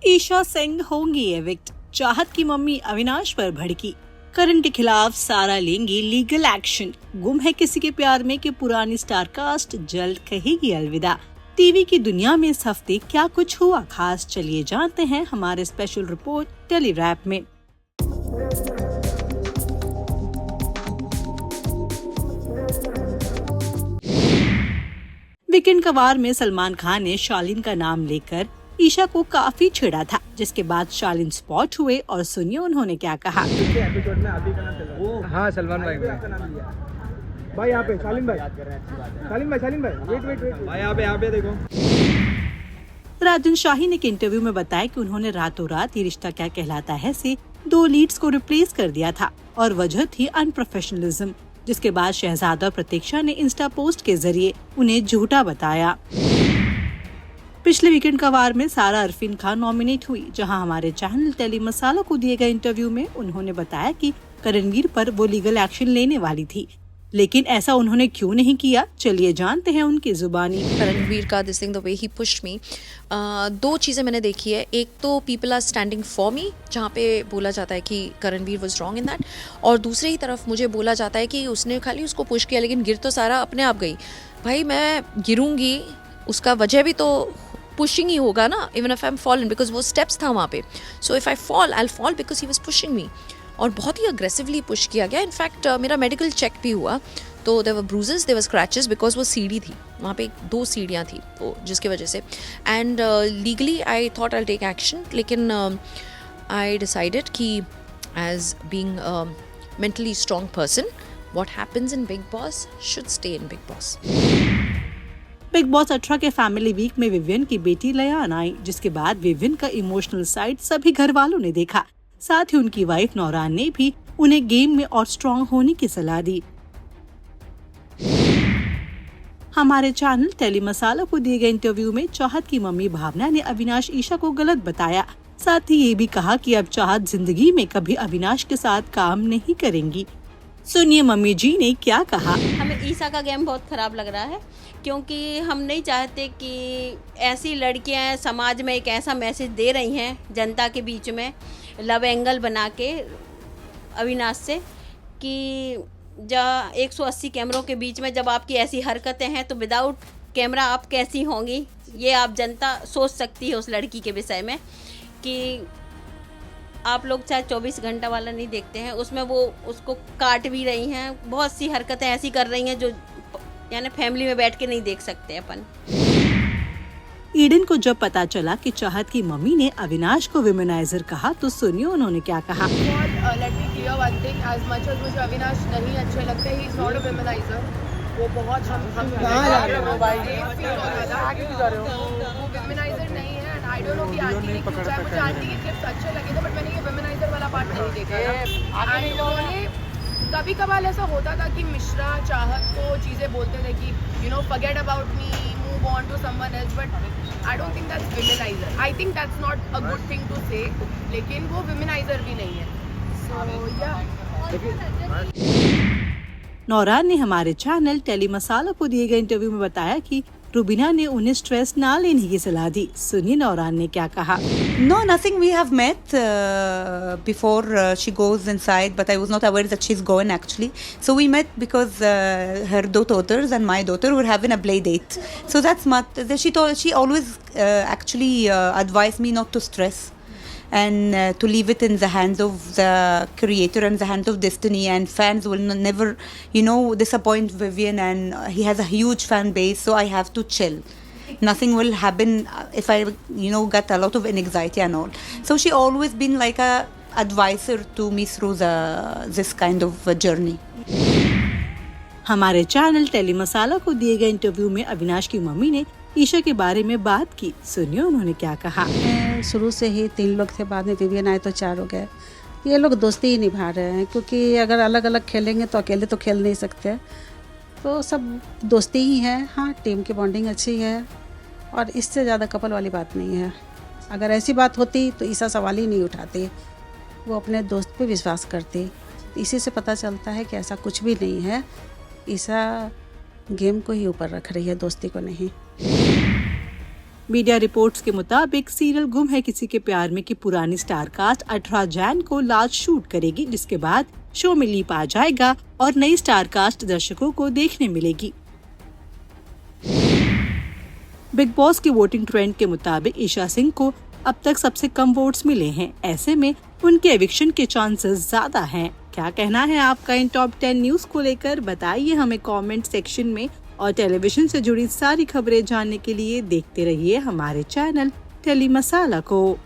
ईशा सिंह होंगी एविक्ट, चाहत की मम्मी अविनाश पर भड़की। करण के खिलाफ सारा लेंगी लीगल एक्शन। गुम है किसी के प्यार में कि पुरानी स्टार कास्ट जल्द कहेगी अलविदा। टीवी की दुनिया में इस हफ्ते क्या कुछ हुआ खास, चलिए जानते हैं हमारे स्पेशल रिपोर्ट टेली रैप में। वीकेंड का वार में सलमान खान ने शालीन का नाम लेकर ईशा को काफी छेड़ा था, जिसके बाद शालीन स्पॉट हुए और सुनिए उन्होंने क्या कहा। एपिसोड में अभी का नाम चल रहा है। हाँ, सलमान भाई भाई यहाँ पे शालीन भाई वेट भाई यहाँ पे देखो। राजन शाही ने एक इंटरव्यू में बताया कि उन्होंने रातों रात ये रिश्ता क्या कहलाता है से 2 लीड्स को रिप्लेस कर दिया था और वजह थी अनप्रोफेशनलिज्म, जिसके बाद शहजादा और प्रतीक्षा ने इंस्टा पोस्ट के जरिए उन्हें झूठा बताया। पिछले वीकेंड का वार में सारा अरफीन खान नॉमिनेट हुई, जहां हमारे चैनल टेली मसाला को दिए गए इंटरव्यू में उन्होंने बताया कि करणवीर पर वो लीगल एक्शन लेने वाली थी, लेकिन ऐसा उन्होंने क्यों नहीं किया, चलिए जानते हैं उनकी जुबानी। करणवीर का this thing the way he pushed me, 2 चीज़ें मैंने देखी है। एक तो people are standing for me, जहाँ पे बोला जाता है कि Karanveer was wrong in that, और दूसरी ही तरफ मुझे बोला जाता है कि उसने खाली उसको पुश किया लेकिन गिर तो सारा अपने आप गई। भाई मैं गिरूंगी उसका वजह भी तो पुशिंग ही होगा ना, even if I am fallen, because वो स्टेप्स था वहाँ पे। So if I fall I will fall because he was pushing me, और बहुत ही अग्रेसिवली पुश किया गया। इनफैक्ट मेरा मेडिकल चेक भी हुआ तो there were bruises, there were scratches, because वो सीढ़ी थी वहाँ पे, 2 सीढ़ियाँ थी तो जिसकी वजह से। And legally I thought I take action, लेकिन आई डिसाइडेड कि as being mentally strong person, what happens in Bigg Boss should stay in Bigg Boss. Bigg Boss 18 के फैमिली वीक में विवियन की बेटी लयान आई, जिसके बाद विवियन का इमोशनल साइड सभी घर वालों ने देखा। साथ ही उनकी वाइफ नौरान ने भी उन्हें गेम में और स्ट्रॉन्ग होने की सलाह दी। हमारे चैनल टेली मसाला को दिए गए इंटरव्यू में चाहत की मम्मी भावना ने अविनाश ईशा को गलत बताया। साथ ही ये भी कहा कि अब चाहत जिंदगी में कभी अविनाश के साथ काम नहीं करेंगी। सुनिए मम्मी जी ने क्या कहा। हमें ईशा का गेम बहुत खराब लग रहा है, क्योंकि हम नहीं चाहते कि ऐसी लड़कियां समाज में एक ऐसा मैसेज दे रही हैं जनता के बीच में, लव एंगल बना के अविनाश से, कि जहाँ 180 कैमरों के बीच में जब आपकी ऐसी हरकतें हैं तो विदाउट कैमरा आप कैसी होंगी, ये आप जनता सोच सकती है उस लड़की के विषय में। कि आप लोग चाहे 24 घंटा वाला नहीं देखते हैं, उसमें वो उसको काट भी रही हैं, बहुत सी हरकतें ऐसी कर रही हैं जो यानी फैमिली में बैठ के नहीं देख सकते अपन। ईडन को जब पता चला कि चाहत की मम्मी ने अविनाश को विमेनाइजर कहा तो सुनिए उन्होंने क्या कहा। मुझे अविनाश नहीं अच्छे लगते, ही इज नॉट अ विमेनाइजर। वो बहुत हम कहां जा रहे हो भाई, वो विमेनाइजर नहीं है। एंड आई डोंट नो कि आंटी ने क्यों, चाहे मुझे आंटी के क्लिप्स अच्छे लगे थे, बट मैंने ये विमेनाइजर वाला पार्ट नहीं देखा था। एंड उन्होंने कभी कभार ऐसा होता था कि मिश्रा चाहत को चीज़ें बोलते थे कि you know forget about me, move on to someone else, but I don't think that's womanizer. I think that's not a good thing to say, लेकिन वो विमेनाइजर भी नहीं है। सो या नौरान ने हमारे चैनल टेली मसाला को दिए गए इंटरव्यू में बताया कि रुबीना ने उन्हें स्ट्रेस ना लेने की सलाह दी। सुनिए नौरान ने क्या कहा। No, nothing. We have met before she goes inside, but I was not aware that she's going actually. So we met because her 2 daughters and my daughter were having a play date. So that's not. She always actually advised me not to stress and to leave it in the hands of the creator and the hands of destiny, and fans will never, disappoint Vivian, and he has a huge fan base, so I have to chill. Nothing will happen if I, get a lot of anxiety and all. So she always been like a advisor to me through this kind of journey. हमारे channel tele मसाला को दिए गए interview में अविनाश की mummy ने ईशा के बारे में बात की। सुनिए उन्होंने क्या कहा। शुरू से ही 3 लोग थे, बाद में विवियन आए तो 4 हो गए। ये लोग दोस्ती ही निभा रहे हैं, क्योंकि अगर अलग अलग खेलेंगे तो अकेले तो खेल नहीं सकते, तो सब दोस्ती ही है। हाँ, टीम की बॉन्डिंग अच्छी है और इससे ज़्यादा कपल वाली बात नहीं है। अगर ऐसी बात होती तो ईशा सवाल ही नहीं उठाती, वो अपने दोस्त पे विश्वास करती। इसी से पता चलता है कि ऐसा कुछ भी नहीं है। ईशा गेम को ही ऊपर रख रही है, दोस्ती को नहीं। मीडिया रिपोर्ट्स के मुताबिक सीरियल गुम है किसी के प्यार में की पुरानी स्टार कास्ट 18 जैन को लास्ट शूट करेगी, जिसके बाद शो में लीप आ जाएगा और नई स्टार कास्ट दर्शकों को देखने मिलेगी। बिग बॉस की वोटिंग ट्रेंड के मुताबिक ईशा सिंह को अब तक सबसे कम वोट्स मिले हैं। ऐसे में उनके एविक्शन के चांसेस ज्यादा हैं। क्या कहना है आपका इन टॉप 10 न्यूज को लेकर? बताइए हमें कमेंट सेक्शन में। और टेलीविजन से जुड़ी सारी खबरें जानने के लिए देखते रहिए हमारे चैनल टेली मसाला को।